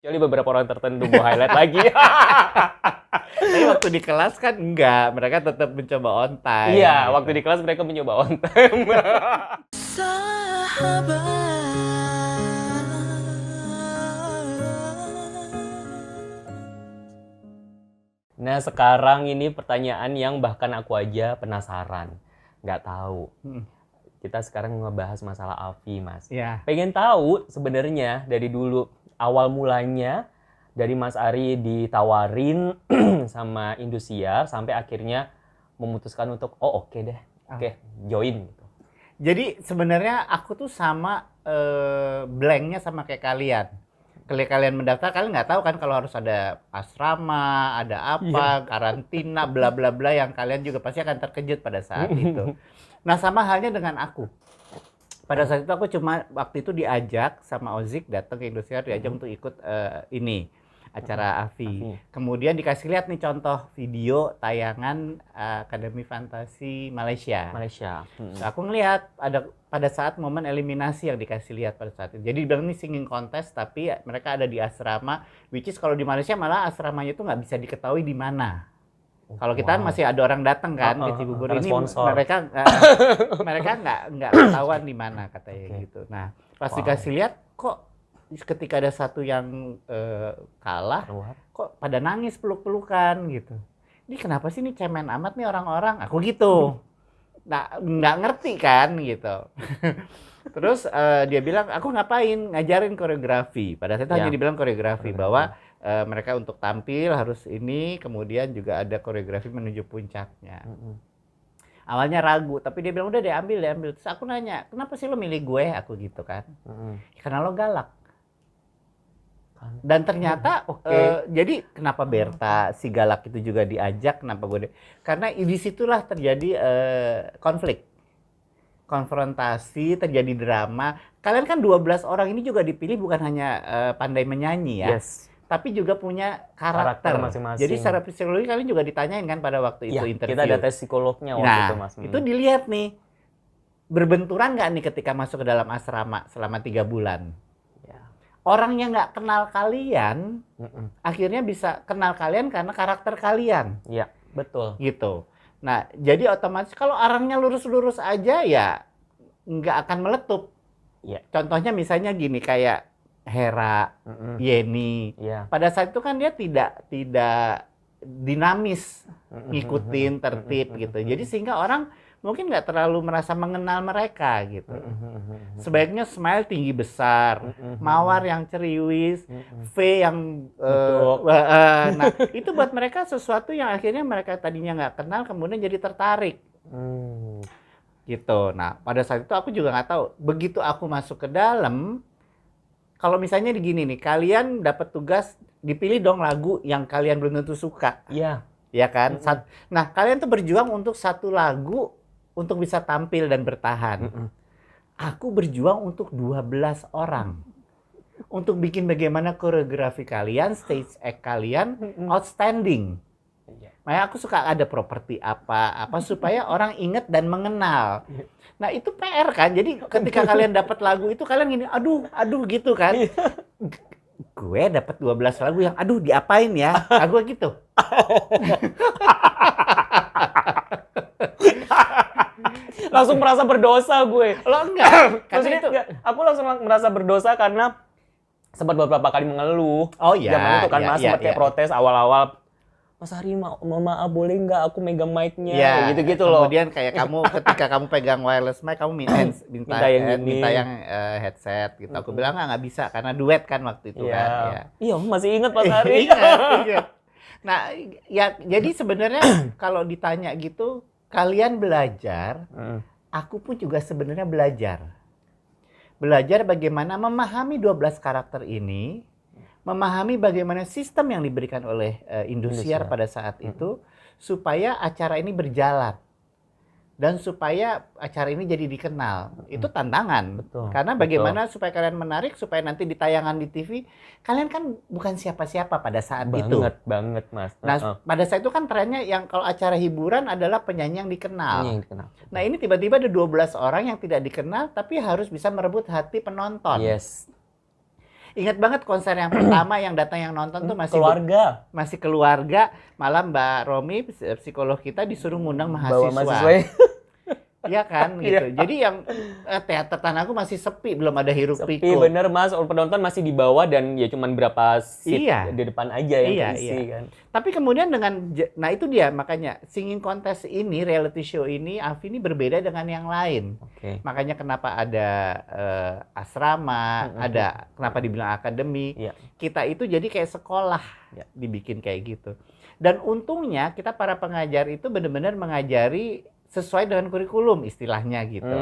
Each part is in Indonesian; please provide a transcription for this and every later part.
Kecuali beberapa orang tertentu gue highlight lagi. Tapi waktu di kelas kan enggak, mereka tetap mencoba on time. Iya, gitu. waktu di kelas mereka mencoba on time. Nah, sekarang ini pertanyaan yang bahkan aku aja penasaran. Nggak tahu. Kita sekarang ngebahas masalah Afi, Mas. Iya. Pengen tahu sebenarnya dari dulu, awal mulanya dari Mas Ari ditawarin sama Indosiar sampai akhirnya memutuskan untuk, oh oke deh, oke, join gitu. Jadi sebenarnya aku tuh sama blanknya sama kayak kalian. Kalau kalian mendaftar, kalian nggak tahu kan kalau harus ada asrama, ada apa, karantina, bla bla bla yang kalian juga pasti akan terkejut pada saat itu. Nah sama halnya dengan aku. Pada saat itu aku cuma waktu itu diajak sama Ozik datang ke Indosiar, diajak untuk ikut ini acara Afi. Kemudian dikasih lihat nih contoh video tayangan Akademi Fantasi Malaysia. Aku ngelihat ada pada saat momen eliminasi yang dikasih lihat pada saat itu. Jadi bilang ini singing contest tapi mereka ada di asrama, which is kalau di Malaysia malah asramanya itu nggak bisa diketahui di mana. Kalau kita kan masih ada orang datang kan ke Cibubur ini, mereka nggak ketahuan di mana katanya gitu. Nah pas dikasih lihat kok ketika ada satu yang kalah, kok pada nangis peluk-pelukan gitu. Ini kenapa sih ini cemen amat nih orang-orang? Aku gitu. Nah nggak ngerti kan gitu. Terus dia bilang aku ngapain ngajarin koreografi. Pada saat itu hanya dibilang koreografi bahwa mereka untuk tampil harus ini, kemudian juga ada koreografi menuju puncaknya. Awalnya ragu, tapi dia bilang udah deh ambil. Terus aku nanya, kenapa sih lo milih gue? Aku gitu kan. Karena lo galak. Dan ternyata jadi kenapa Berta si galak itu juga diajak, kenapa gue karena disitulah terjadi konflik, konfrontasi, terjadi drama. Kalian kan 12 orang ini juga dipilih bukan hanya pandai menyanyi ya, tapi juga punya karakter masing-masing. Jadi secara psikologi kalian juga ditanyain kan pada waktu itu interview. Kita ada tes psikolognya waktu itu, Mas. Itu dilihat nih berbenturan nggak nih ketika masuk ke dalam asrama selama 3 bulan. Orang yang nggak kenal kalian, akhirnya bisa kenal kalian karena karakter kalian. Iya, betul. Gitu. Nah, jadi otomatis kalau orangnya lurus-lurus aja ya nggak akan meletup. Iya. Contohnya misalnya gini, kayak Hera, Yeni. Pada saat itu kan dia tidak dinamis, ngikutin tertib gitu. Jadi sehingga orang mungkin nggak terlalu merasa mengenal mereka gitu. Sebaiknya Smile tinggi besar, Mawar yang ceriwis, V yang nah itu buat mereka sesuatu yang akhirnya mereka tadinya nggak kenal kemudian jadi tertarik. Gitu. Nah pada saat itu aku juga nggak tahu. Begitu aku masuk ke dalam, kalau misalnya begini nih, kalian dapat tugas dipilih dong lagu yang kalian belum tentu suka. Iya. Ya kan? Nah kalian tuh berjuang untuk satu lagu untuk bisa tampil dan bertahan. Aku berjuang untuk 12 orang. Untuk bikin bagaimana koreografi kalian, stage act kalian outstanding. Makanya aku suka ada properti apa supaya orang ingat dan mengenal. Nah itu PR kan. Jadi ketika kalian dapat lagu itu kalian gini, aduh gitu kan. Gue dapat 12 lagu yang aduh diapain ya? Aku gitu. Langsung merasa berdosa gue. Lo enggak? Maksudnya aku langsung merasa berdosa karena sempat beberapa kali mengeluh. Oh iya. Zaman itu kan Mas sempat kayak protes awal-awal. Mas Ari, maaf boleh nggak aku megang mic-nya? Gitu-gitu loh. Kemudian kayak kamu ketika kamu pegang wireless mic, kamu minta yang headset gitu. Aku bilang nggak bisa karena duet kan waktu itu kan. Iya, masih ingat Mas Ari. Ingat. Nah, ya jadi sebenarnya kalau ditanya gitu, kalian belajar, aku pun juga sebenarnya belajar. Belajar bagaimana memahami 12 karakter ini, memahami bagaimana sistem yang diberikan oleh Indosiar pada saat itu, supaya acara ini berjalan. Dan supaya acara ini jadi dikenal. Itu tantangan. Karena bagaimana supaya kalian menarik, supaya nanti di tayangan di TV, kalian kan bukan siapa-siapa pada saat itu. Banget, Mas. Nah, pada saat itu kan trennya yang kalau acara hiburan adalah penyanyi yang dikenal. Nah, ini tiba-tiba ada 12 orang yang tidak dikenal, tapi harus bisa merebut hati penonton. Ingat banget konser yang pertama yang datang yang nonton tuh masih keluarga, malah Mbak Romi psikolog kita disuruh ngundang Bawa mahasiswa. mahasiswa. Iya kan gitu. Jadi yang teater Tanahku masih sepi, belum ada hiruk Sepi pikuk. bener Mas, penonton masih di bawah dan ya cuman berapa seat Iya. di depan aja yang terisi kan. Tapi kemudian nah itu dia makanya singing contest ini, reality show ini, Afi ini berbeda dengan yang lain. Oke. Makanya kenapa ada asrama, ada kenapa dibilang akademi. Iya. Kita itu jadi kayak sekolah dibikin kayak gitu. Dan untungnya kita para pengajar itu benar-benar mengajari sesuai dengan kurikulum istilahnya gitu.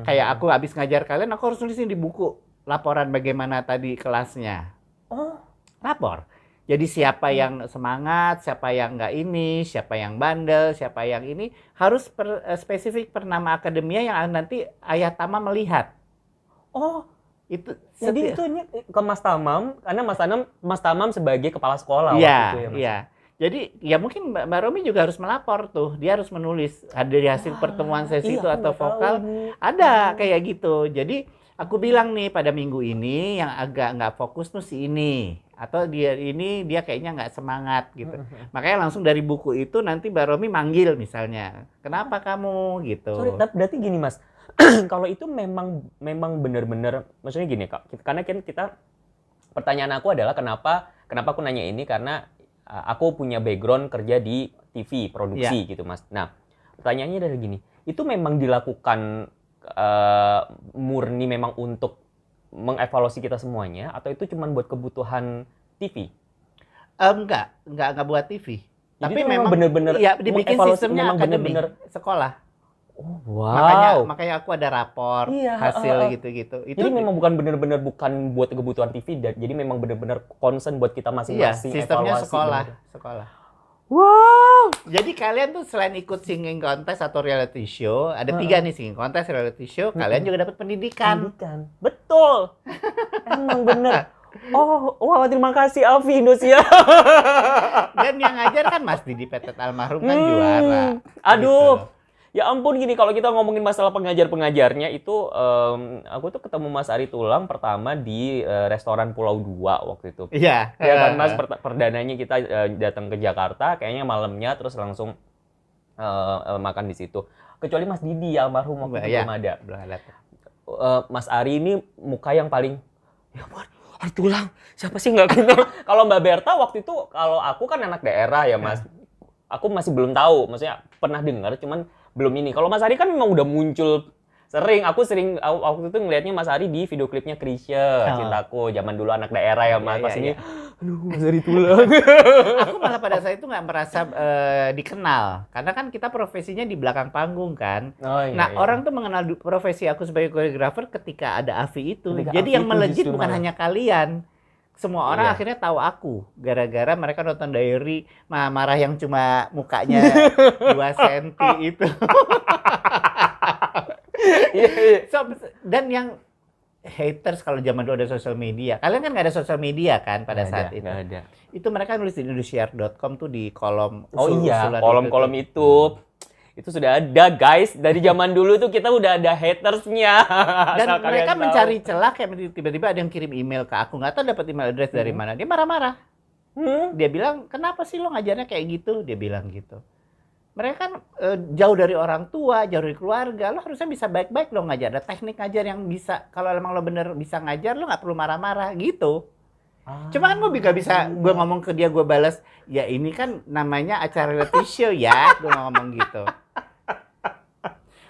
Kayak aku habis ngajar kalian, aku harus nulisin di buku laporan bagaimana tadi kelasnya. Oh, Lapor. Jadi siapa yang semangat, siapa yang nggak ini, siapa yang bandel, siapa yang ini, harus spesifik per nama akademia yang nanti Ayah Tama melihat. oh, Itu jadi itu ke Mas Tamam, karena Mas Tamam sebagai kepala sekolah waktu itu ya Mas. Iya. Jadi ya mungkin Mbak Romi juga harus melapor tuh. Dia harus menulis dari hasil pertemuan sesi itu atau vokal. Ada kayak gitu. Jadi aku bilang nih pada minggu ini yang agak nggak fokus tuh si ini. Atau dia kayaknya nggak semangat gitu. Makanya langsung dari buku itu nanti Mbak Romi manggil misalnya. Kenapa kamu gitu. Sorry, tapi berarti gini Mas. Kalau itu memang benar-benar, maksudnya gini Kak. Karena kan kita, pertanyaan aku adalah kenapa aku nanya ini karena aku punya background kerja di TV, produksi gitu Mas. Nah, pertanyaannya dari gini, itu memang dilakukan murni memang untuk mengevaluasi kita semuanya, atau itu cuma buat kebutuhan TV? Enggak buat TV. Jadi Tapi itu memang benar-benar ya dibikin sistemnya memang akademi, benar-benar sekolah. Oh, wow. Makanya aku ada rapor Iya, hasil gitu-gitu. Itu jadi memang bukan benar-benar bukan buat kebutuhan TV, jadi memang benar-benar concern buat kita masing-masing. Sistemnya evaluasi, sekolah. Wow. Jadi kalian tuh selain ikut singing contest atau reality show, ada 3 nih singing contest, reality show, kalian juga dapat pendidikan. Betul. Emang bener. Oh, wah terima kasih Alfi Indonesia. Dan yang ngajar kan Mas Didi Petet almarhum kan juara. Aduh. Gitu. Ya ampun gini, kalau kita ngomongin masalah pengajar-pengajarnya itu, aku tuh ketemu Mas Ari Tulang pertama di restoran Pulau 2 waktu itu. Iya. Ya kan Mas, perdananya kita datang ke Jakarta, kayaknya malamnya terus langsung makan di situ. Kecuali Mas Didi almarhum waktu itu belum ada. Mas Ari ini muka yang paling, ya ampun, Ari Tulang, siapa sih nggak kenal? Kalau Mbak Berta waktu itu, kalau aku kan anak daerah ya Mas, aku masih belum tahu, maksudnya pernah dengar, cuman belum ini. Kalau Mas Ari kan memang udah muncul sering. Aku sering waktu itu ngelihatnya Mas Ari di video klipnya Krisya, Cintaku, zaman dulu anak daerah ya Mas. Pas ini, aduh Mas Ari Tulang. Aku malah pada saat itu nggak merasa dikenal, karena kan kita profesinya di belakang panggung kan. Orang tuh mengenal profesi aku sebagai koreografer ketika ada Afi itu. Jadi yang melejit bukan hanya kalian. Semua orang akhirnya tahu aku gara-gara mereka nonton Diary, marah yang cuma mukanya 2 senti itu. Dan yang haters kalau zaman dulu ada sosial media. Kalian kan nggak ada sosial media kan pada saat itu. Nggak ada. Itu mereka nulis di indosiar.com tuh di kolom kolom-kolom itu. Itu sudah ada guys, dari zaman dulu tuh kita udah ada hatersnya. Dan mereka mencari celah, kayak tiba-tiba ada yang kirim email ke aku, nggak tahu dapat email address dari mana. Dia marah-marah. Dia bilang, kenapa sih lo ngajarnya kayak gitu? Dia bilang gitu. Mereka kan jauh dari orang tua, jauh dari keluarga, lo harusnya bisa baik-baik lo ngajar. Ada teknik ngajar yang bisa, kalau emang lo bener bisa ngajar, lo nggak perlu marah-marah gitu. Cuma kan gue bisa gue ngomong ke dia, gue balas, ya ini kan namanya acara reality show ya, gue ngomong gitu.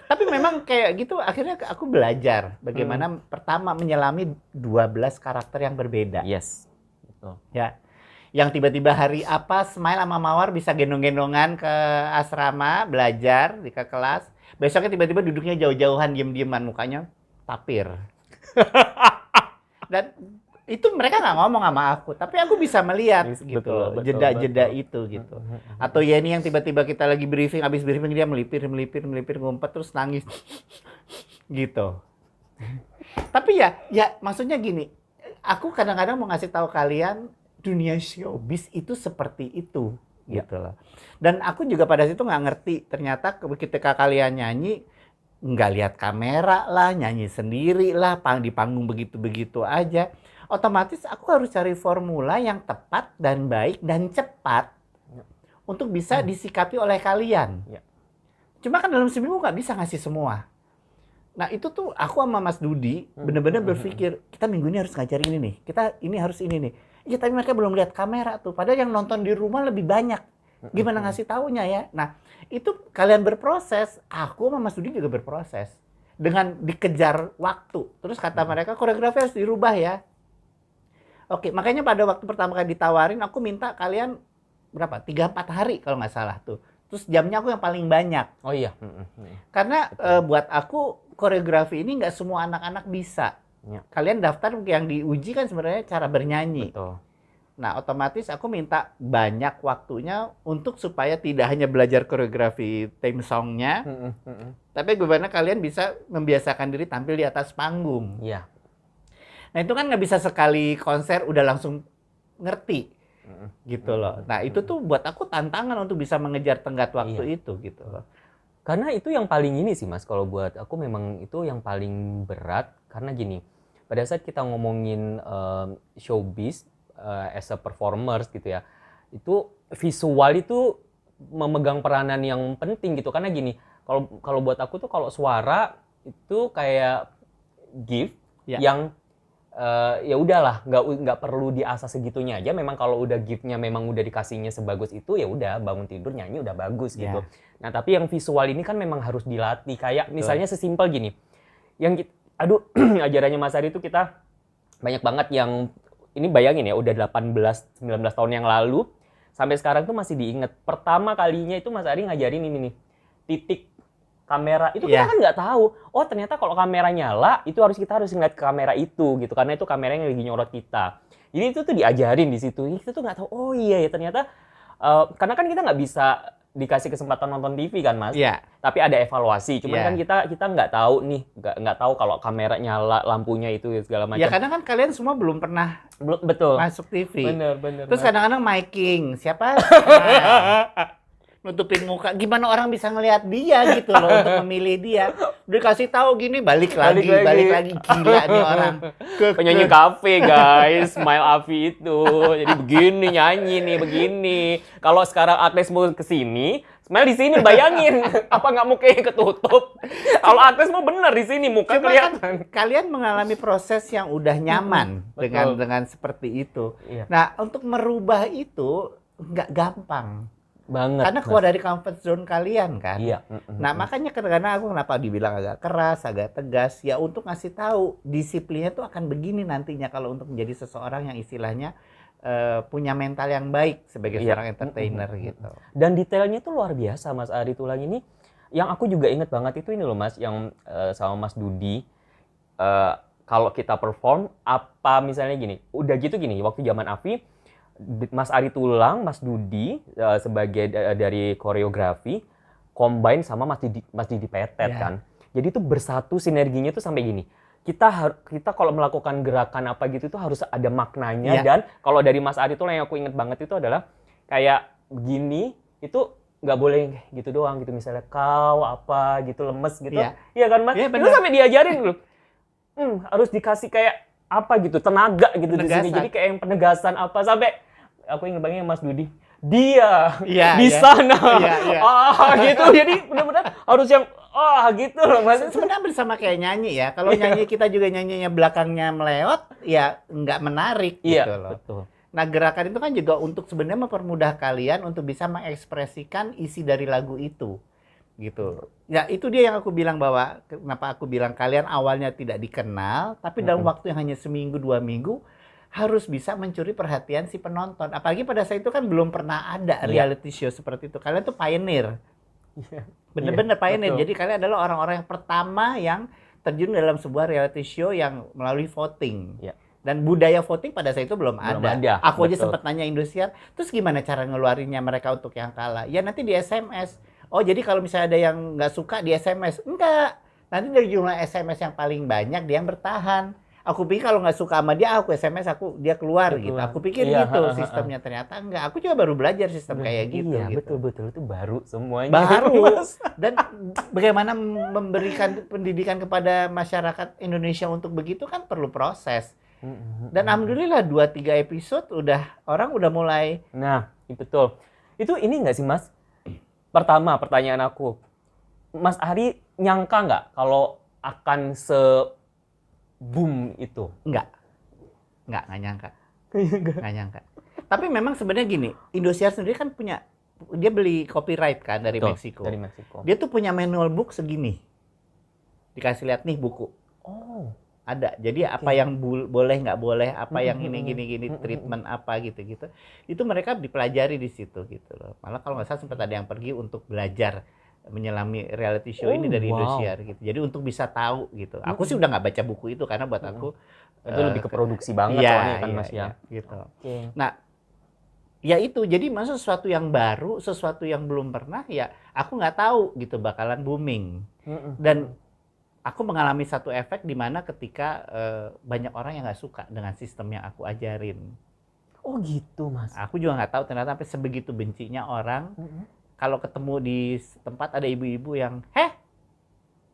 Tapi memang kayak gitu, akhirnya aku belajar bagaimana pertama menyelami 12 karakter yang berbeda. Yes, betul. Ya, yang tiba-tiba hari apa Smile sama Mawar bisa gendong-gendongan ke asrama belajar di kelas. Besoknya tiba-tiba duduknya jauh-jauhan, diem-dieman, mukanya tapir. Dan itu mereka nggak ngomong sama aku, tapi aku bisa melihat gitu, jeda-jeda itu gitu. Atau ya ini yang tiba-tiba kita lagi briefing, habis briefing dia melipir, ngumpet terus nangis gitu. Tapi ya maksudnya gini, aku kadang-kadang mau ngasih tahu kalian dunia showbiz itu seperti itu gitu loh. Dan aku juga pada situ nggak ngerti ternyata ketika kalian nyanyi nggak lihat kamera lah, nyanyi sendiri lah, di panggung begitu-begitu aja. otomatis aku harus cari formula yang tepat dan baik dan cepat untuk bisa disikapi oleh kalian. Ya. Cuma kan dalam seminggu nggak bisa ngasih semua. Nah itu tuh aku sama Mas Dudi benar-benar berpikir, kita minggu ini harus ngajar ini nih, kita ini harus ini nih. Iya tapi mereka belum lihat kamera tuh, padahal yang nonton di rumah lebih banyak. Gimana ngasih taunya ya? Nah itu kalian berproses, aku sama Mas Dudi juga berproses. Dengan dikejar waktu. Terus kata mereka, koreografi harus dirubah ya. Oke, makanya pada waktu pertama kali ditawarin, aku minta kalian berapa? 3-4 hari kalau nggak salah tuh. Terus jamnya aku yang paling banyak. Oh iya. Karena buat aku koreografi ini nggak semua anak-anak bisa. Ya. Kalian daftar yang diuji kan sebenarnya cara bernyanyi. Betul. Nah otomatis aku minta banyak waktunya untuk supaya tidak hanya belajar koreografi theme songnya, tapi bagaimana kalian bisa membiasakan diri tampil di atas panggung. Iya. Nah itu kan nggak bisa sekali konser udah langsung ngerti. Gitu loh. Nah itu tuh buat aku tantangan untuk bisa mengejar tenggat waktu itu gitu loh. Karena itu yang paling ini sih Mas, kalau buat aku memang itu yang paling berat. Karena gini, pada saat kita ngomongin showbiz as a performers gitu ya, itu visual itu memegang peranan yang penting gitu. Karena gini, kalau buat aku tuh kalau suara itu kayak gift yang ya udahlah, nggak perlu diasah segitunya aja. Memang kalau udah giftnya memang udah dikasihnya sebagus itu, ya udah bangun tidur nyanyi udah bagus gitu. Nah tapi yang visual ini kan memang harus dilatih. Kayak misalnya sesimpel gini, yang ajarannya Mas Ari itu kita banyak banget yang ini bayangin ya udah 18-19 tahun yang lalu sampai sekarang tuh masih diinget. Pertama kalinya itu Mas Ari ngajarin ini nih, titik kamera itu kita kan nggak tahu. Oh ternyata kalau kamera nyala itu kita harus ngeliat ke kamera itu gitu karena itu kameranya yang lagi nyorot kita. Jadi itu tuh diajarin di situ. Kita tuh nggak tahu. Oh iya ya ternyata karena kan kita nggak bisa dikasih kesempatan nonton TV kan Mas. Iya. Tapi ada evaluasi. Cuman kan kita nggak tahu nih, nggak tahu kalau kamera nyala, lampunya itu segala macam. Ya karena kan kalian semua belum pernah betul masuk TV. Bener. Terus kadang-kadang miking siapa? Nutupin muka, gimana orang bisa ngelihat dia gitu loh untuk memilih dia. Udah kasih tahu gini balik lagi gila nih orang. Penyanyi kafe guys, Smile Afi itu. Jadi begini nyanyi nih begini. Kalau sekarang Agnes mau kesini, Smile di sini bayangin apa nggak mukanya ketutup. Kalau Agnes mau bener di sini muka kelihatan. Kan, kalian mengalami proses yang udah nyaman dengan seperti itu. Iya. Nah untuk merubah itu nggak gampang. Banget. Karena keluar dari comfort zone kalian kan. Iya. Nah makanya kadang-kadang aku kenapa dibilang agak keras, agak tegas, ya untuk ngasih tahu disiplinnya tuh akan begini nantinya kalau untuk menjadi seseorang yang istilahnya punya mental yang baik sebagai seorang entertainer gitu. Dan detailnya tuh luar biasa Mas Ari Tulang ini. Yang aku juga inget banget itu ini loh Mas, yang sama Mas Dudi. Kalau kita perform, apa misalnya gini, udah gitu gini, waktu zaman Afi, Mas Ari Tulang, Mas Dudi sebagai dari koreografi combine sama Mas Didi Petet kan. Jadi itu bersatu sinerginya tuh sampai gini. Kita kalau melakukan gerakan apa gitu tuh harus ada maknanya dan kalau dari Mas Ari Tulang yang aku inget banget itu adalah kayak begini itu nggak boleh gitu doang gitu misalnya kau apa gitu lemes gitu. Iya kan Mas? Itu sampai diajarin loh. Harus dikasih kayak apa gitu tenaga gitu di sini. Jadi kayak yang penegasan apa sampai aku ingat banget Mas Dudi. Dia di sana. Gitu. Jadi benar-benar harus yang gitu loh Mas. Sebenarnya bersama kayak nyanyi ya. Kalau nyanyi kita juga nyanyinya belakangnya meleot, ya nggak menarik gitu loh. Betul. Nah gerakan itu kan juga untuk sebenarnya mempermudah kalian untuk bisa mengekspresikan isi dari lagu itu. Gitu. Ya itu dia yang aku bilang bahwa kenapa aku bilang kalian awalnya tidak dikenal, tapi dalam waktu yang hanya seminggu 2 minggu harus bisa mencuri perhatian si penonton. Apalagi pada saat itu kan belum pernah ada reality show seperti itu. Kalian tuh pioneer. Bener-bener pioneer. Betul. Jadi kalian adalah orang-orang yang pertama yang terjun dalam sebuah reality show yang melalui voting. Dan budaya voting pada saat itu belum ada. Aku aja sempat nanya Indosiar, terus gimana cara ngeluarinnya mereka untuk yang kalah? Ya nanti di SMS. Oh jadi kalau misalnya ada yang nggak suka di SMS? Enggak. Nanti dari jumlah SMS yang paling banyak dia yang bertahan. Aku pikir kalau nggak suka sama dia, aku SMS, dia keluar gitu. Aku pikir gitu sistemnya, ternyata enggak. Aku juga baru belajar sistem kayak gitu. Iya, gitu. betul. Itu baru semuanya. Baru. Dan bagaimana memberikan pendidikan kepada masyarakat Indonesia untuk begitu kan perlu proses. Dan alhamdulillah 2-3 episode orang udah mulai. Nah, betul. Itu ini nggak sih Mas? Pertama, pertanyaan aku. Mas Ari nyangka nggak kalau akan se-boom itu? Nggak nyangka. Nggak nyangka. Tapi memang sebenarnya gini, Indosiar sendiri kan dia beli copyright kan dari Betul, Meksiko. dari Meksiko. Dia tuh punya manual book segini. Dikasih lihat nih buku. Oh. Ada. Jadi apa yang boleh nggak boleh, apa yang ini gini treatment apa gitu-gitu. Itu mereka dipelajari di situ gitu loh. Malah kalau nggak salah sempat ada yang pergi untuk belajar menyelami reality show ini dari Indosiar gitu. Jadi untuk bisa tahu gitu. Aku sih udah nggak baca buku itu karena buat aku itu lebih ke produksi banget soalnya kan Mas ya. Gitu. Okay. Nah, ya itu. Jadi masa sesuatu yang baru, sesuatu yang belum pernah ya aku nggak tahu gitu bakalan booming. Dan aku mengalami satu efek di mana ketika banyak orang yang nggak suka dengan sistem yang aku ajarin. Oh gitu Mas. Aku juga nggak tahu ternyata sampai sebegitu bencinya orang. Kalau ketemu di tempat ada ibu-ibu yang,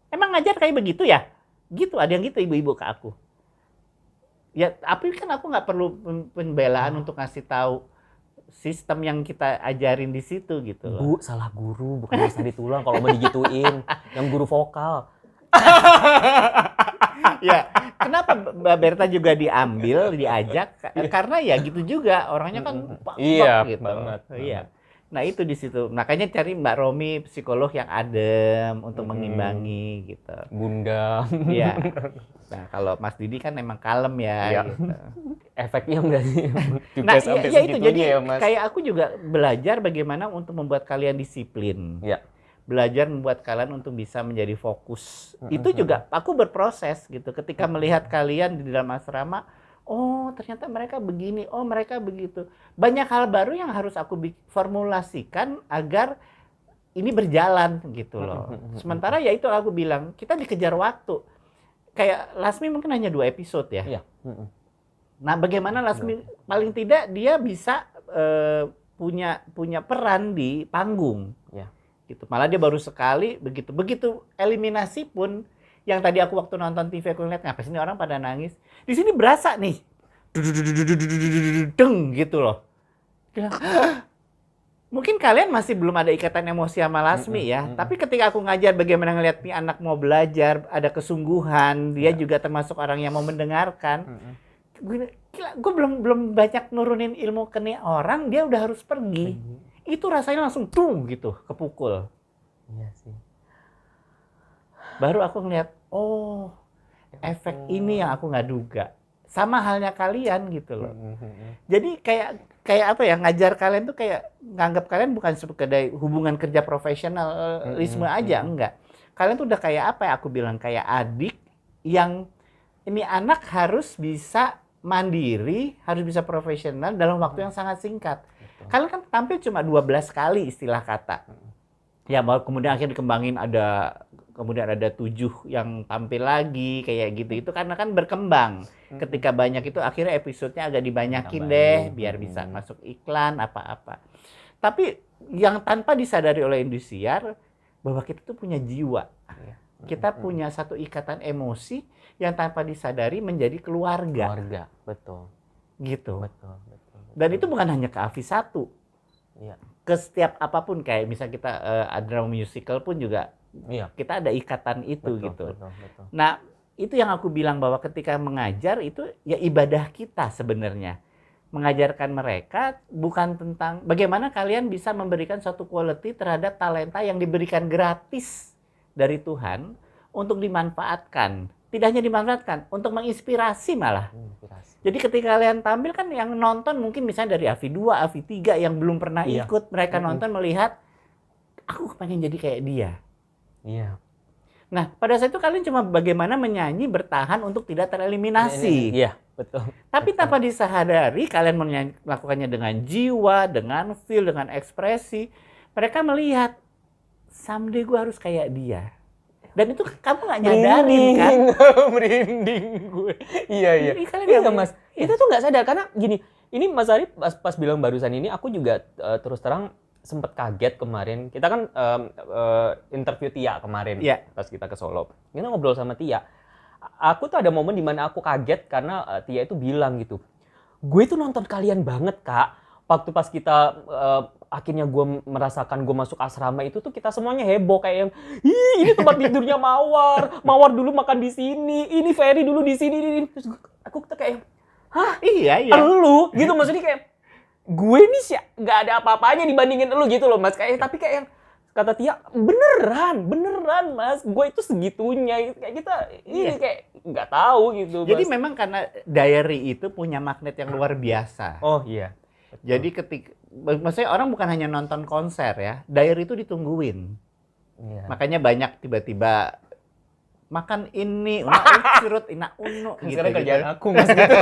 emang ngajar kayak begitu ya? Gitu, ada yang gitu ibu-ibu ke aku. Ya, tapi kan aku nggak perlu pembelaan untuk ngasih tahu sistem yang kita ajarin di situ gitu loh. Bu, salah guru, bukan Mas Ari Tulang kalau mau digituin. Yang guru vokal. Ya, kenapa Mbak Berta juga diajak? Karena ya gitu juga, orangnya kan iya, gitu. Banget. Iya. Nah itu di situ. Makanya cari Mbak Romi psikolog yang adem untuk mengimbangi gitu. Bunda. Iya. Nah kalau Mas Didi kan emang kalem ya. Gitu. Efeknya berarti juga nah sampai ya itu jadi ya, Mas. kayak aku juga belajar bagaimana untuk membuat kalian disiplin. Ya. Belajar membuat kalian untuk bisa menjadi fokus. Itu juga aku berproses gitu. Ketika melihat kalian di dalam asrama, oh ternyata mereka begini, oh mereka begitu. Banyak hal baru yang harus aku formulasikan agar ini berjalan gitu loh. Sementara ya itu aku bilang, kita dikejar waktu. Kayak Lasmi mungkin hanya 2 episode ya. Iya. Nah bagaimana Lasmi paling tidak dia bisa punya peran di panggung. Ya. Gitu. Malah dia baru sekali begitu eliminasi pun yang tadi aku waktu nonton TV aku ngeliat ngapa sini orang pada nangis. Di sini berasa nih. Deng gitu loh. Mungkin kalian masih belum ada ikatan emosi sama Lasmi ya. Tapi ketika aku ngajar bagaimana ngeliat nih anak mau belajar, ada kesungguhan, dia juga termasuk orang yang mau mendengarkan. Gue belum banyak nurunin ilmu ke nih orang, dia udah harus pergi. Itu rasanya langsung gitu, kepukul. Iya sih. Baru aku ngeliat, oh efek ini yang aku nggak duga. Sama halnya kalian gitu loh. Jadi kayak apa ya, ngajar kalian tuh kayak nganggap kalian bukan sekedar hubungan kerja profesionalisme aja, enggak. Kalian tuh udah kayak apa ya, aku bilang kayak adik yang ini anak harus bisa mandiri, harus bisa profesional dalam waktu yang sangat singkat. Kalian kan tampil cuma 12 kali istilah kata. Ya, kemudian akhirnya dikembangin kemudian ada 7 yang tampil lagi kayak gitu. Itu karena kan berkembang. Ketika banyak itu akhirnya episodenya agak dibanyakin deh biar bisa masuk iklan apa-apa. Tapi yang tanpa disadari oleh Indosiar bahwa kita tuh punya jiwa. Kita punya satu ikatan emosi yang tanpa disadari menjadi keluarga. Keluarga, betul. Gitu. Betul. Dan itu bukan hanya ke Avi 1. Iya. Ke setiap apapun, kayak misalnya kita drama musical pun juga kita ada ikatan itu gitu. Betul. Nah, itu yang aku bilang bahwa ketika mengajar itu ya ibadah kita sebenarnya. Mengajarkan mereka bukan tentang bagaimana kalian bisa memberikan suatu quality terhadap talenta yang diberikan gratis dari Tuhan untuk dimanfaatkan. Tidak hanya dimanfaatkan, untuk menginspirasi malah. Jadi ketika kalian tampil kan yang nonton mungkin misalnya dari AVI 2, AVI 3 yang belum pernah ikut, mereka nonton melihat, aku pengen jadi kayak dia. Iya. Nah, pada saat itu kalian cuma bagaimana menyanyi bertahan untuk tidak tereliminasi. Iya, betul. Tapi tanpa disadari, kalian melakukannya dengan jiwa, dengan feel, dengan ekspresi. Mereka melihat, someday gue harus kayak dia. Dan itu kamu nggak nyadarin kan? Merinding gue. Iya. Iya Mas. Itu tuh nggak sadar karena gini. Ini Mas Ari pas bilang barusan ini, aku juga terus terang sempet kaget kemarin. Kita kan interview Tia kemarin pas kita ke Solo. Kita ngobrol sama Tia. aku tuh ada momen dimana aku kaget karena Tia itu bilang gitu, gue tuh nonton kalian banget Kak. Waktu pas kita akhirnya gue merasakan gue masuk asrama itu tuh kita semuanya heboh kayak yang, ih ini tempat tidurnya Mawar dulu makan di sini, ini Ferry dulu di sini, ini. Terus aku tuh kayak, hah? Iya. Elu gitu maksudnya kayak gue nih sih nggak ada apa-apanya dibandingin elu gitu loh Mas kayak tapi kayak yang kata Tia beneran Mas gue itu segitunya kayak kita ini kayak nggak tahu gitu Jadi Mas. memang karena diary itu punya magnet yang luar biasa. Oh iya. Jadi maksudnya orang bukan hanya nonton konser ya, diary itu ditungguin. Iya. Makanya banyak tiba-tiba makan ini, surut ina unu gitu. Sekarang kerjaan aku Mas gitu.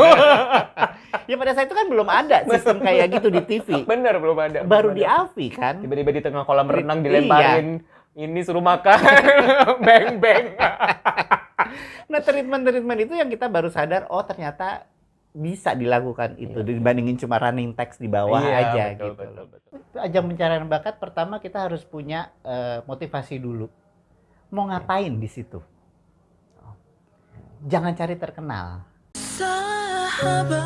Ya pada saat itu kan belum ada sistem kayak gitu di TV. Bener belum ada. Baru belum di ada. AVI kan. Tiba-tiba di tengah kolam renang Iya. dilemparin ini suruh makan beng. Nah treatment itu yang kita baru sadar, oh ternyata bisa dilakukan itu dibandingin cuma running text di bawah aja betul, gitu. betul. Ajang pencarian bakat pertama kita harus punya motivasi dulu. Mau ngapain di situ? Jangan cari terkenal. Sahabat.